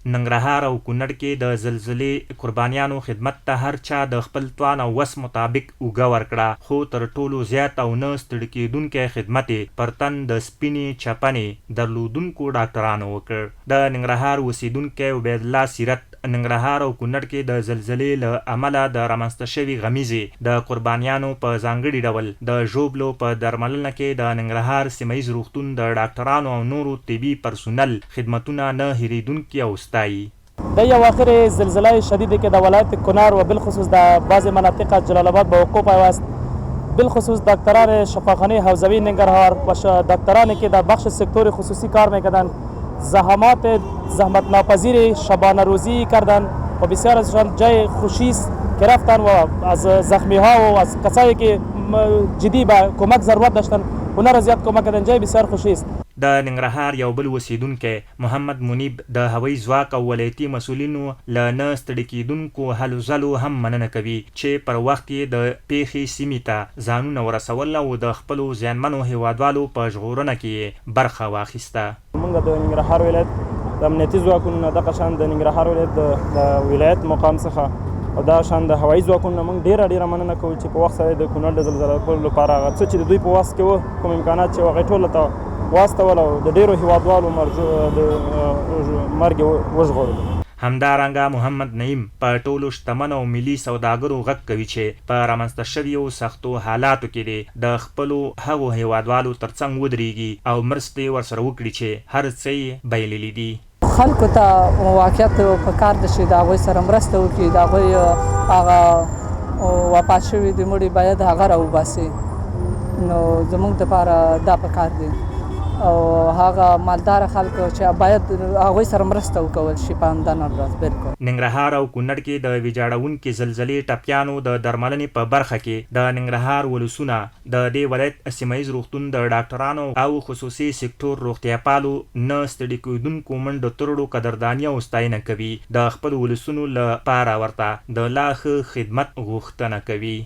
ننګرهار او کونړ کې د زلزلې قربانیانو خدمت ته هر چا د خپل توان او وس مطابق اوږه ورکړه، خو تر ټولو زیات او نه ستړي کېدونکی خدمت یې پر تن د سپینې چپنې درلودونکو ډاکټرانو وکړ. د ننګرهار اوسیدونکی عبیدالله سیرت ننګرهار او کونړ کې د زلزلې له امله د رامنځته شوي غمیزې د قربانیانو په ځانګړي ډول د ژوبلو په درملنه کې د ننګرهار سیمه ییز روغتون د ډاکټرانو او نورو طبي پرسونل خدمتونه نه هیریدونکي او د یو آخر زلزله شدیده که در ولایت کونړ و بالخصوص در بعض مناطق جلال آباد به وقوع پیوست، بالخصوص دکتران شفاخانه حوزوی ننګرهار و دکترانی که در بخش سکتور خصوصی کار میکردند زحمت ناپذیر شبانه روزی کردند و بسیار ازشان جای خوشیست که رفتن و از زخمی ها و از کسایی که جدی به کمک ضرورت داشتن اونا را زیاد کمک کردن. جای بسیار خوشیست. د ننګرهار یو بل اوسیدونکی محمد منیب د هوايي ځواک او ولایتي مسؤلینو له نه ستړي کېدونکو هلو ځلو هم مننه کوي چې پر وخت یې د پیښې سیمې ته ځانونه ورسول او د خپلو زیانمنو هیوادوالو په ژغورنه کې برخه واخیسته. موږ د ننګرهار ولایت د امنیتي ځواکونو نه دغه شان د ننګرهار ولایت د ولایت مقام څخه او دا شان د هوايي ځواکونو موږ ډیره مننه کوو چې په وخت سره د کونړ د زلزلې کولو لپاره هغه څه چې د دوی په وس کې وو کوم امکانات چې هغه ټول ته واستول او د ډیرو هیوادوالو مرګ وژغورل. همدارنګه محمد نعیم په ټولو شتمنو او ملي سوداګرو غږ کوي چې په رامنځته شویو سختو حالاتو کې د خپلو هغو هیوادوالو ترڅنګ ودرېږي او مرستې ورسره وکړي چې هر څه یې بایللي دي. خلکو ته واقعیت په کار ده چې د هغوی سره مرسته وکړي، د هغوی هغه وفات شوي د مړي باید هغه راوباسي. نو زموږ دپاره دا په کار دی او هغه مالدار خلکو چې باید هغوی سره مرسته وکول شي په همدغه ورځ. بالکل ننګرهار او کونړ کې د ویجاړونکې زلزلې ټپیانو د درملنې په برخه کې د ننګرهار ولسونه د دې ولایت سیمه ییز روغتون د ډاکټرانو او خصوصي سکتور روغتیاپالو نه ستړي کېدونکو منډو ترړو قدرداني او ستاینه کوي. د خپلو ولسونو لپاره ورته د لا ښه خدمت غوښتنه کوي.